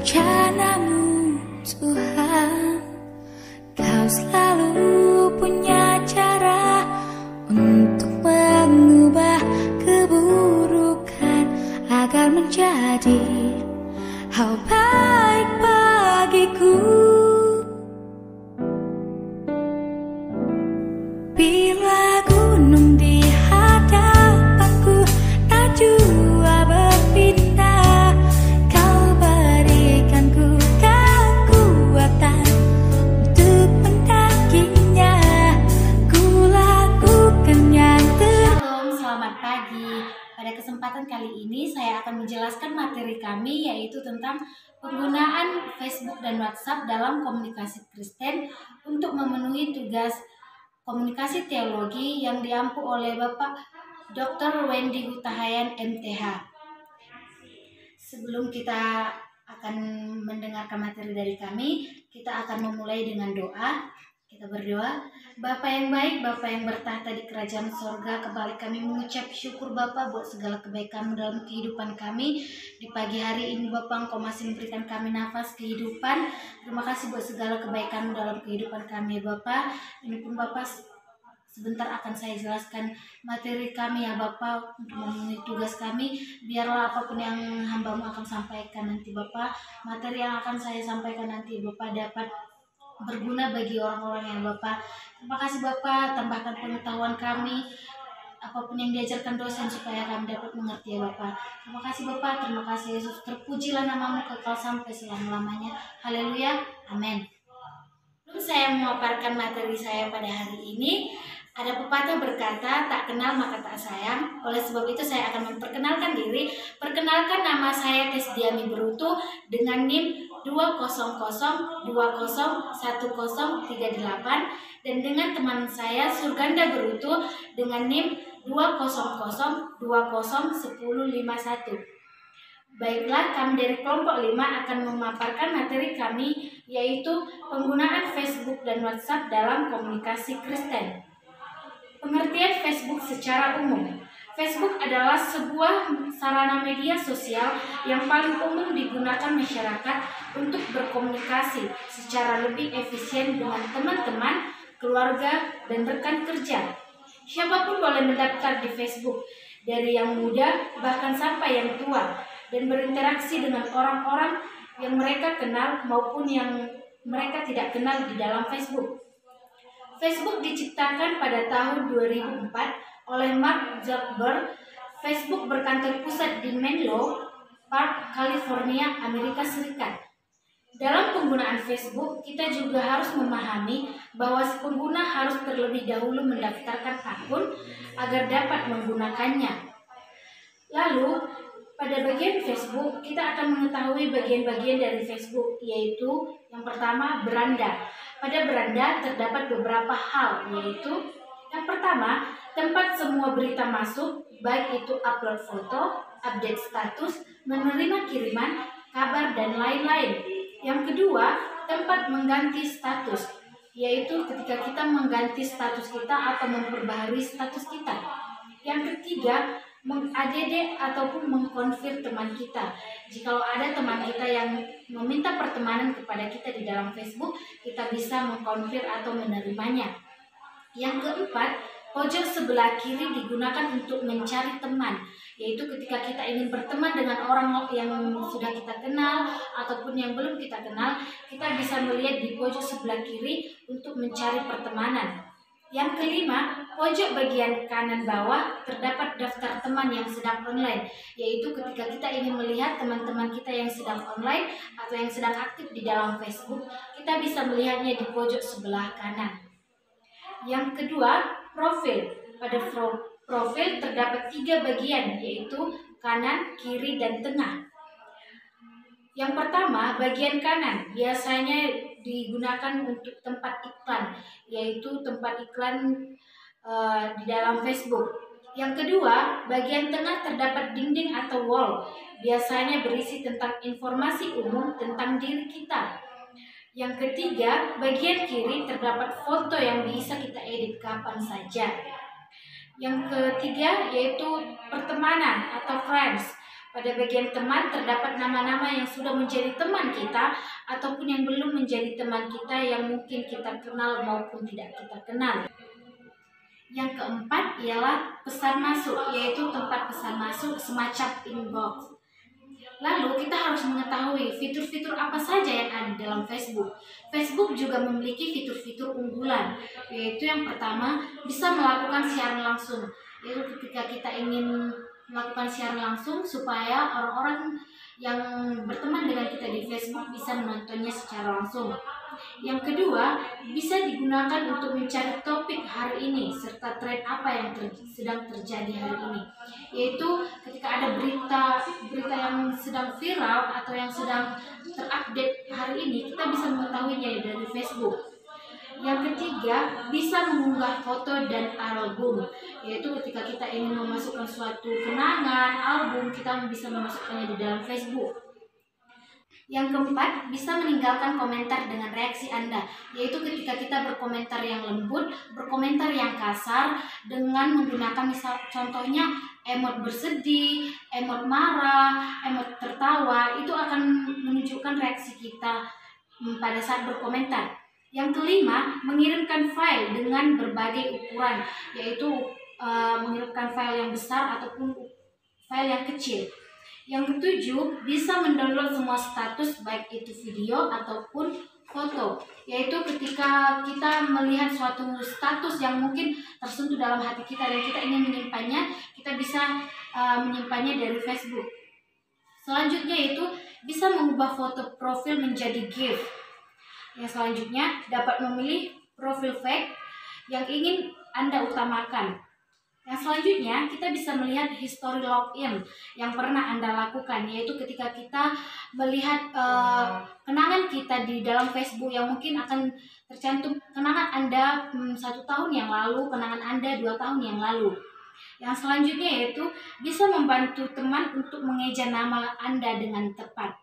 rencanamu Tuhan. Kau selalu punya cara untuk mengubah keburukan agar menjadi hal baik bagiku. Bila gunung di hadapanku tak jua berpindah, kau berikanku kekuatan untuk mendakinya. Ku lakukan yang Shalom, selamat pagi. Pada kesempatan kali ini saya akan menjelaskan materi kami, yaitu tentang penggunaan Facebook dan WhatsApp dalam komunikasi Kristen untuk memenuhi tugas komunikasi teologi yang diampu oleh Bapak Dr. Wendy Hutahayan MTH. Sebelum kita akan mendengarkan materi dari kami, kita akan memulai dengan doa. Kita berdoa. Bapa yang baik, Bapa yang bertahta di kerajaan sorga, kembali kami mengucap syukur Bapa buat segala kebaikan dalam kehidupan kami. Di pagi hari ini Bapa, Engkau masih memberikan kami nafas kehidupan. Terima kasih buat segala kebaikan dalam kehidupan kami Bapa. Ini pun Bapa, sebentar akan saya jelaskan materi kami ya Bapa, untuk memenuhi tugas kami. Biarlah apapun yang hamba-Mu akan sampaikan nanti Bapa, materi yang akan saya sampaikan nanti Bapa dapat berguna bagi orang-orang yang Bapa. Terima kasih Bapa, tambahkan pengetahuan kami, apapun yang diajarkan dosen supaya kami dapat mengerti ya Bapa. Terima kasih Bapa, terima kasih Yesus. Terpujilah nama-Mu kekal sampai selama-lamanya. Haleluya, amin. Sebelum saya memaparkan materi saya pada hari ini, ada pepatah berkata, tak kenal maka tak sayang. Oleh sebab itu saya akan memperkenalkan diri. Perkenalkan, nama saya Tesdiani Berutu dengan NIM 200201038, dan dengan teman saya Surganda Berutu dengan NIM 200201051. Baiklah, kami dari kelompok 5 akan memaparkan materi kami, yaitu penggunaan Facebook dan WhatsApp dalam komunikasi Kristen. Pengertian Facebook secara umum. Facebook adalah sebuah sarana media sosial yang paling umum digunakan masyarakat untuk berkomunikasi secara lebih efisien dengan teman-teman, keluarga, dan rekan kerja. Siapapun boleh mendaftar di Facebook, dari yang muda bahkan sampai yang tua, dan berinteraksi dengan orang-orang yang mereka kenal maupun yang mereka tidak kenal di dalam Facebook. Facebook diciptakan pada tahun 2004 oleh Mark Zuckerberg. Facebook berkantor pusat di Menlo Park, California, Amerika Serikat. Dalam penggunaan Facebook, kita juga harus memahami bahwa si pengguna harus terlebih dahulu mendaftarkan akun agar dapat menggunakannya. Lalu, pada bagian Facebook, kita akan mengetahui bagian-bagian dari Facebook, yaitu yang pertama, beranda. Pada beranda terdapat beberapa hal, yaitu yang pertama, tempat semua berita masuk, baik itu upload foto, update status, menerima kiriman, kabar, dan lain-lain. Yang kedua, tempat mengganti status, yaitu ketika kita mengganti status kita atau memperbaharui status kita. Yang ketiga, meng-add ataupun mengkonfir teman kita. Jika ada teman kita yang meminta pertemanan kepada kita di dalam Facebook, kita bisa mengkonfir atau menerimanya. Yang keempat, pojok sebelah kiri digunakan untuk mencari teman, yaitu ketika kita ingin berteman dengan orang yang sudah kita kenal ataupun yang belum kita kenal, kita bisa melihat di pojok sebelah kiri untuk mencari pertemanan. Yang kelima, pojok bagian kanan bawah terdapat daftar teman yang sedang online, yaitu ketika kita ingin melihat teman-teman kita yang sedang online atau yang sedang aktif di dalam Facebook, kita bisa melihatnya di pojok sebelah kanan. Yang kedua, profil. Pada profil terdapat 3 bagian, yaitu kanan, kiri, dan tengah. Yang pertama, bagian kanan biasanya digunakan untuk tempat iklan, yaitu tempat iklan di dalam Facebook. Yang kedua, bagian tengah terdapat dinding atau wall, biasanya berisi tentang informasi umum tentang diri kita. Yang ketiga, bagian kiri terdapat foto yang bisa kita edit kapan saja. Yang ketiga yaitu pertemanan atau friends. Pada bagian teman terdapat nama-nama yang sudah menjadi teman kita ataupun yang belum menjadi teman kita yang mungkin kita kenal maupun tidak kita kenal. Yang keempat ialah pesan masuk, yaitu tempat pesan masuk semacam inbox. Lalu kita harus mengetahui fitur-fitur apa saja yang ada dalam Facebook. Facebook juga memiliki fitur-fitur unggulan, yaitu yang pertama bisa melakukan siaran langsung, yaitu ketika kita ingin melakukan siaran langsung supaya orang-orang yang berteman dengan kita di Facebook bisa menontonnya secara langsung. Yang kedua, bisa digunakan untuk mencari topik hari ini serta tren apa yang sedang terjadi hari ini. Yaitu ketika ada berita yang sedang viral atau yang sedang terupdate hari ini, kita bisa mengetahuinya dari Facebook. Yang ketiga, bisa mengunggah foto dan album, yaitu ketika kita ingin memasukkan suatu kenangan, album, kita bisa memasukkannya di dalam Facebook. Yang keempat, bisa meninggalkan komentar dengan reaksi Anda, yaitu ketika kita berkomentar yang lembut, berkomentar yang kasar, dengan menggunakan contohnya emot bersedih, emot marah, emot tertawa, itu akan menunjukkan reaksi kita pada saat berkomentar. Yang kelima, mengirimkan file dengan berbagai ukuran, yaitu mengirimkan file yang besar ataupun file yang kecil. Yang ketujuh, bisa mendownload semua status baik itu video ataupun foto, yaitu ketika kita melihat suatu status yang mungkin tersentuh dalam hati kita dan kita ingin menyimpannya, kita bisa menyimpannya dari Facebook. Selanjutnya itu bisa mengubah foto profil menjadi GIF. Yang selanjutnya, dapat memilih profil fake yang ingin Anda utamakan. Yang selanjutnya, kita bisa melihat history login yang pernah Anda lakukan, yaitu ketika kita melihat kenangan kita di dalam Facebook yang mungkin akan tercantum kenangan Anda 1 tahun yang lalu, kenangan Anda 2 tahun yang lalu. Yang selanjutnya yaitu bisa membantu teman untuk mengeja nama Anda dengan tepat.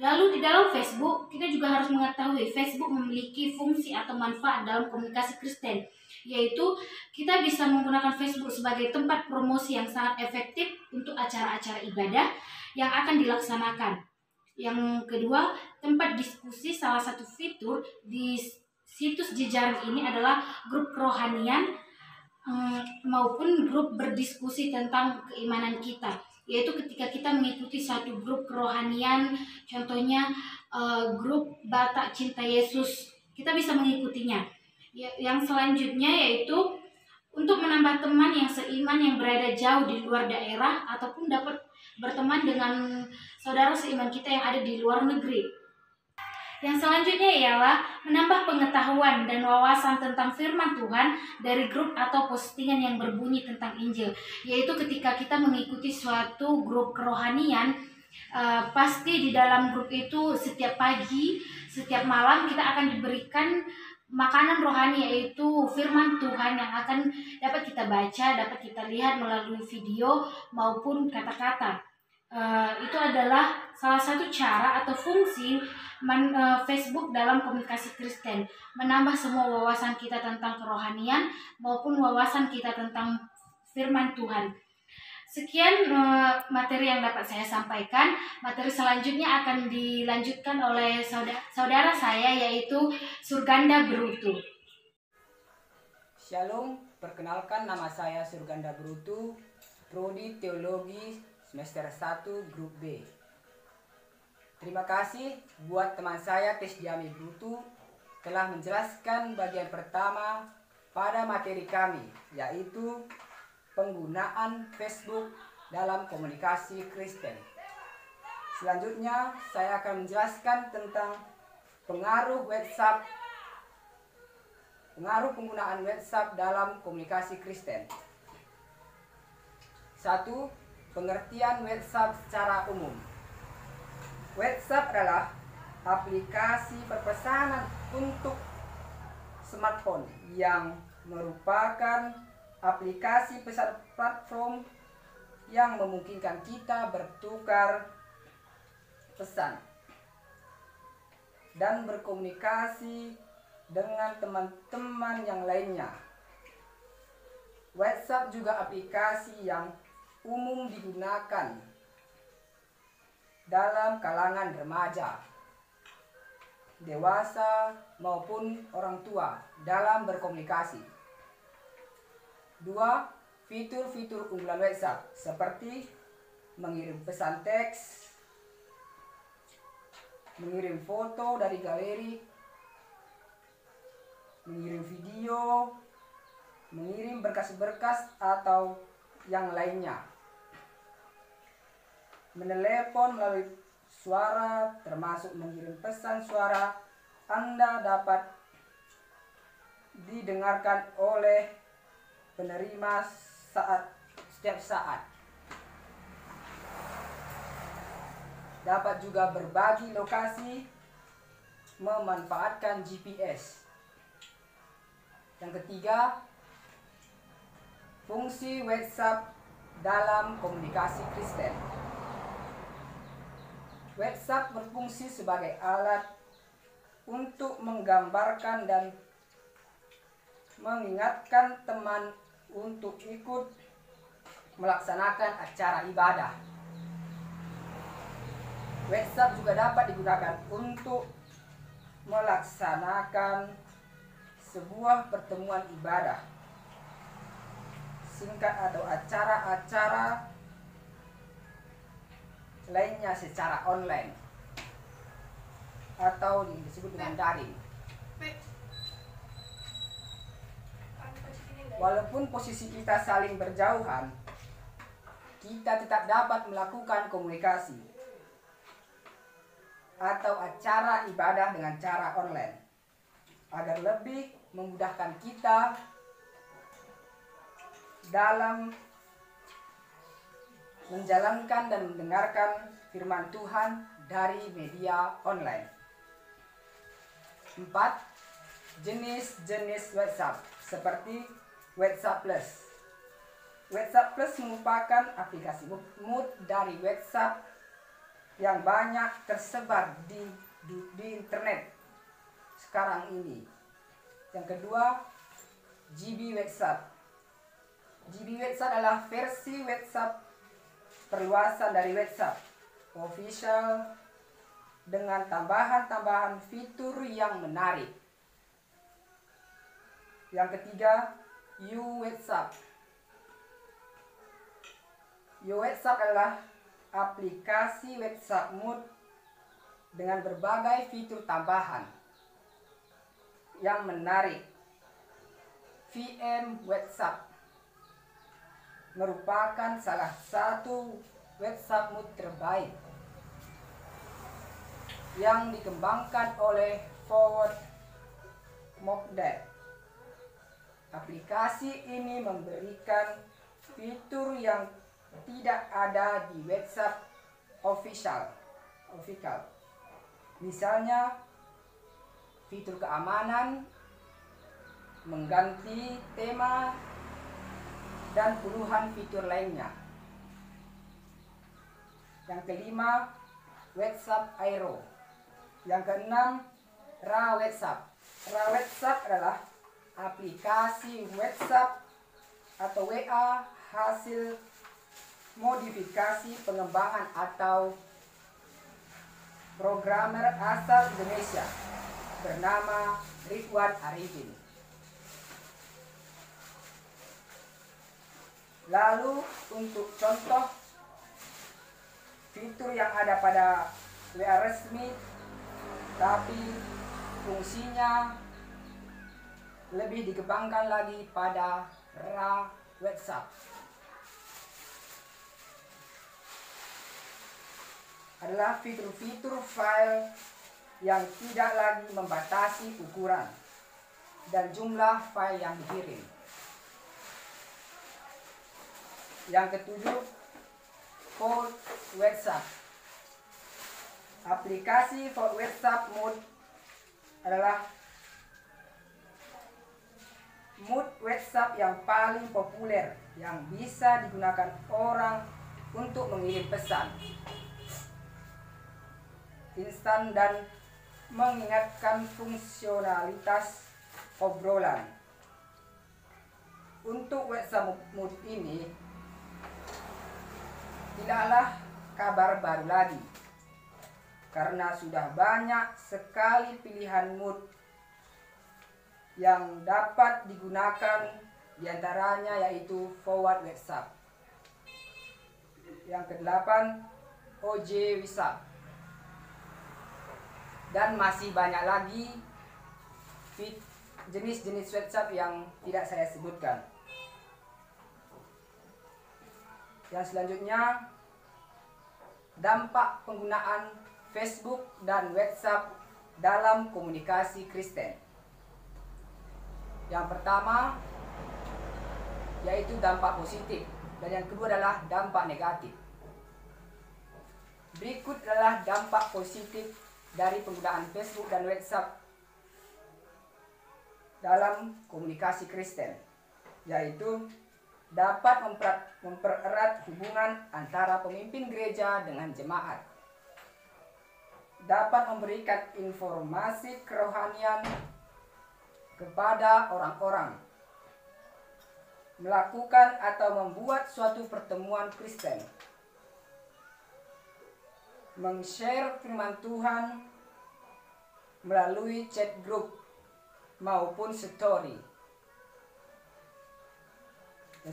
Lalu di dalam Facebook, kita juga harus mengetahui Facebook memiliki fungsi atau manfaat dalam komunikasi Kristen, yaitu kita bisa menggunakan Facebook sebagai tempat promosi yang sangat efektif untuk acara-acara ibadah yang akan dilaksanakan. Yang kedua, tempat diskusi. Salah satu fitur di situs jejaring ini adalah grup kerohanian maupun grup berdiskusi tentang keimanan kita, yaitu ketika kita mengikuti suatu grup kerohanian, contohnya grup Batak Cinta Yesus, kita bisa mengikutinya. Yang selanjutnya yaitu untuk menambah teman yang seiman yang berada jauh di luar daerah ataupun dapat berteman dengan saudara seiman kita yang ada di luar negeri. Yang selanjutnya ialah menambah pengetahuan dan wawasan tentang firman Tuhan dari grup atau postingan yang berbunyi tentang Injil. Yaitu ketika kita mengikuti suatu grup kerohanian, pasti di dalam grup itu setiap pagi, setiap malam kita akan diberikan makanan rohani, yaitu firman Tuhan yang akan dapat kita baca, dapat kita lihat melalui video maupun kata-kata. Itu adalah salah satu cara atau fungsi Facebook dalam komunikasi Kristen, menambah semua wawasan kita tentang kerohanian maupun wawasan kita tentang firman Tuhan. Sekian materi yang dapat saya sampaikan. Materi selanjutnya akan dilanjutkan oleh saudara saya, yaitu Surganda Brutu. Shalom, perkenalkan nama saya Surganda Brutu, Prodi Teologi semester 1 Grup B. Terima kasih buat teman saya Tesdiami Brutu telah menjelaskan bagian pertama pada materi kami, yaitu penggunaan Facebook dalam komunikasi Kristen. Selanjutnya saya akan menjelaskan tentang pengaruh penggunaan WhatsApp dalam komunikasi Kristen. 1. Pengertian WhatsApp secara umum. WhatsApp adalah aplikasi perpesanan untuk smartphone yang merupakan aplikasi pesan platform yang memungkinkan kita bertukar pesan dan berkomunikasi dengan teman-teman yang lainnya. WhatsApp juga aplikasi yang umum digunakan dalam kalangan remaja, dewasa maupun orang tua dalam berkomunikasi. 2. Fitur-fitur unggulan WhatsApp seperti mengirim pesan teks, mengirim foto dari galeri, mengirim video, mengirim berkas-berkas atau yang lainnya. Menelepon melalui suara termasuk mengirim pesan suara Anda dapat didengarkan oleh penerima setiap saat. Dapat juga berbagi lokasi memanfaatkan GPS. Yang ketiga, fungsi WhatsApp dalam komunikasi Kristen. WhatsApp berfungsi sebagai alat untuk menggambarkan dan mengingatkan teman untuk ikut melaksanakan acara ibadah. WhatsApp juga dapat digunakan untuk melaksanakan sebuah pertemuan ibadah singkat atau acara-acara lainnya secara online atau disebut dengan daring. Walaupun posisi kita saling berjauhan, kita tetap dapat melakukan komunikasi atau acara ibadah dengan cara online agar lebih memudahkan kita dalam menjalankan dan mendengarkan firman Tuhan dari media online. 4. Jenis-jenis WhatsApp seperti WhatsApp Plus. WhatsApp Plus merupakan aplikasi mood dari WhatsApp yang banyak tersebar di internet sekarang ini. Yang kedua, GB WhatsApp. GB WhatsApp adalah versi WhatsApp perluasan dari WhatsApp official dengan tambahan-tambahan fitur yang menarik. Yang ketiga, WhatsApp. WhatsApp adalah aplikasi WhatsApp Mood dengan berbagai fitur tambahan yang menarik. VM WhatsApp merupakan salah satu WhatsApp Mood terbaik yang dikembangkan oleh Forward Mockdead. Aplikasi ini memberikan fitur yang tidak ada di WhatsApp official. Misalnya fitur keamanan, mengganti tema, dan puluhan fitur lainnya. Yang kelima, WhatsApp Aero. Yang keenam, Raw WhatsApp. Raw WhatsApp adalah aplikasi WhatsApp atau WA hasil modifikasi pengembangan atau programmer asal Indonesia bernama Ridwan Arifin. Lalu untuk contoh fitur yang ada pada WA resmi tapi fungsinya lebih dikembangkan lagi pada Raw WhatsApp adalah fitur-fitur file yang tidak lagi membatasi ukuran dan jumlah file yang dikirim. Yang ketujuh, Forward WhatsApp. Aplikasi Forward WhatsApp Mood adalah mood WhatsApp yang paling populer yang bisa digunakan orang untuk mengirim pesan instan dan mengingatkan fungsionalitas obrolan. Untuk WhatsApp Mood ini tidaklah kabar baru lagi, karena sudah banyak sekali pilihan mood yang dapat digunakan, diantaranya yaitu forward WhatsApp. Yang ke-8, OJ WhatsApp. Dan masih banyak lagi jenis-jenis WhatsApp yang tidak saya sebutkan. Yang selanjutnya, dampak penggunaan Facebook dan WhatsApp dalam komunikasi Kristen. Yang pertama yaitu dampak positif, dan yang kedua adalah dampak negatif. Berikut adalah dampak positif dari penggunaan Facebook dan WhatsApp dalam komunikasi Kristen, yaitu dapat mempererat hubungan antara pemimpin gereja dengan jemaat, dapat memberikan informasi kerohanian kepada orang-orang, melakukan atau membuat suatu pertemuan Kristen, meng-share firman Tuhan melalui chat group maupun story. Dan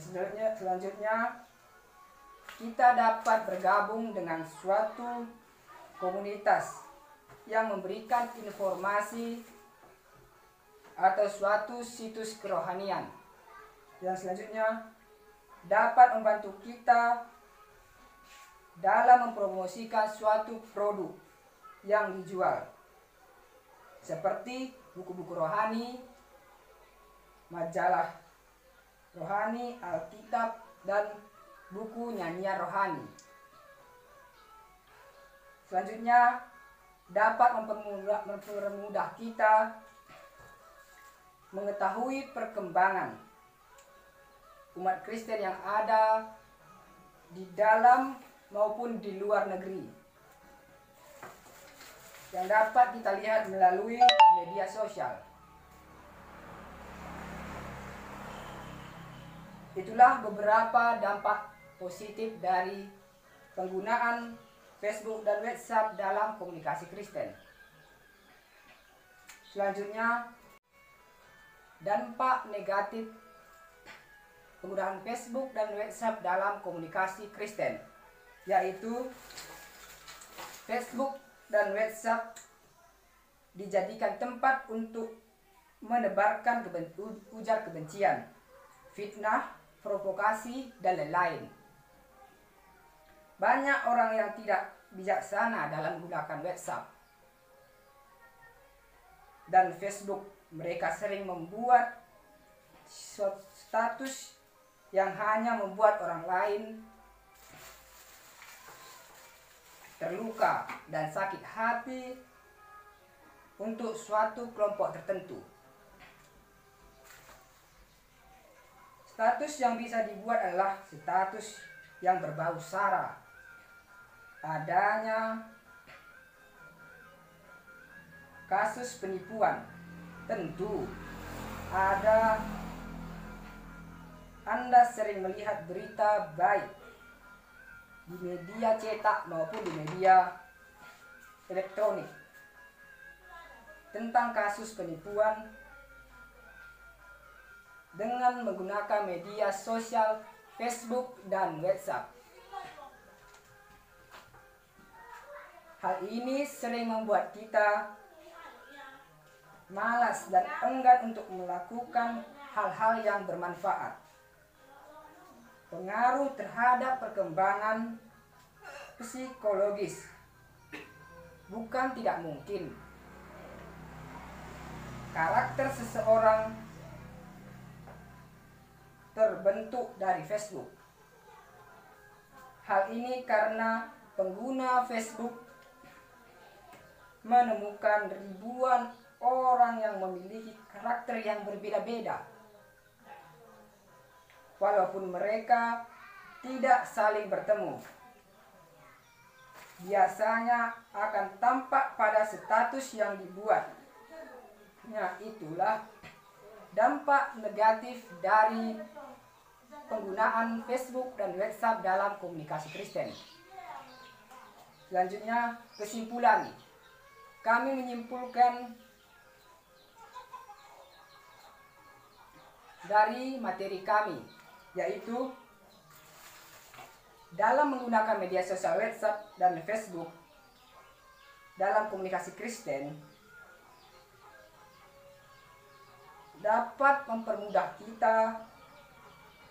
selanjutnya kita dapat bergabung dengan suatu komunitas yang memberikan informasi atau suatu situs kerohanian. Yang selanjutnya dapat membantu kita dalam mempromosikan suatu produk yang dijual, seperti buku-buku rohani, majalah rohani, Alkitab, dan buku nyanyian rohani. Selanjutnya dapat mempermudah kita mengetahui perkembangan umat Kristen yang ada di dalam maupun di luar negeri, yang dapat kita lihat melalui media sosial. Itulah beberapa dampak positif dari penggunaan Facebook dan WhatsApp dalam komunikasi Kristen. Selanjutnya, dampak negatif penggunaan Facebook dan WhatsApp dalam komunikasi Kristen, yaitu Facebook dan WhatsApp dijadikan tempat untuk menebarkan ujar kebencian, fitnah, provokasi, dan lain-lain. Banyak orang yang tidak bijaksana dalam menggunakan WhatsApp dan Facebook. Mereka sering membuat status yang hanya membuat orang lain terluka dan sakit hati untuk suatu kelompok tertentu. Status yang bisa dibuat adalah status yang berbau sara, adanya kasus penipuan. Tentu ada Anda sering melihat berita baik di media cetak maupun di media elektronik tentang kasus penipuan dengan menggunakan media sosial Facebook dan WhatsApp. Hal ini sering membuat kita malas dan enggan untuk melakukan hal-hal yang bermanfaat. Pengaruh terhadap perkembangan psikologis. Bukan tidak mungkin karakter seseorang terbentuk dari Facebook. Hal ini karena pengguna Facebook menemukan ribuan orang yang memiliki karakter yang berbeda-beda, walaupun mereka tidak saling bertemu. Biasanya akan tampak pada status yang dibuat. Nah, itulah dampak negatif dari penggunaan Facebook dan WhatsApp dalam komunikasi Kristen. Selanjutnya, kesimpulan. Kami menyimpulkan dari materi kami, yaitu dalam menggunakan media sosial WhatsApp dan Facebook dalam komunikasi Kristen dapat mempermudah kita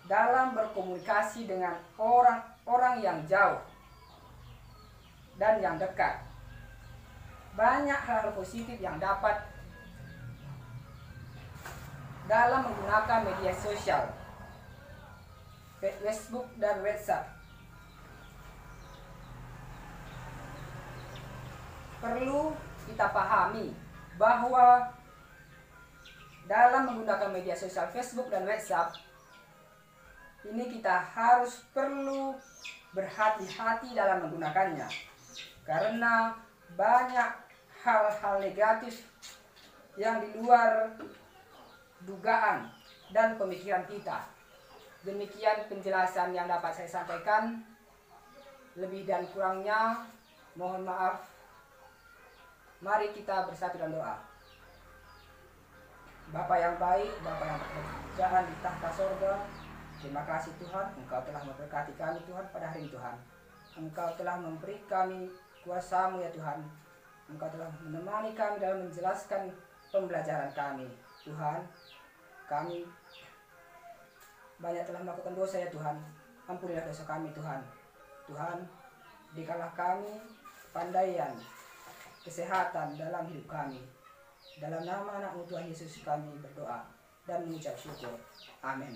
dalam berkomunikasi dengan orang-orang yang jauh dan yang dekat. Banyak hal positif yang dapat dalam menggunakan media sosial Facebook dan WhatsApp. Perlu kita pahami bahwa dalam menggunakan media sosial Facebook dan WhatsApp ini kita harus perlu berhati-hati dalam menggunakannya, karena banyak hal-hal negatif yang di luar dugaan dan pemikiran kita. Demikian penjelasan yang dapat saya sampaikan. Lebih dan kurangnya mohon maaf. Mari kita bersatu dalam doa. Bapa yang baik, Bapa yang berkerjaan di tahta sorga, terima kasih Tuhan, Engkau telah memberkati kami Tuhan pada hari ini Tuhan. Engkau telah memberi kami kuasa-Mu ya Tuhan. Engkau telah menemani kami dalam menjelaskan pembelajaran kami Tuhan. Kami banyak telah melakukan dosa ya Tuhan. Ampunilah dosa kami Tuhan. Tuhan, berikanlah kami pandaian, kesehatan dalam hidup kami. Dalam nama anak-Mu Tuhan Yesus kami berdoa dan mengucap syukur. Amin.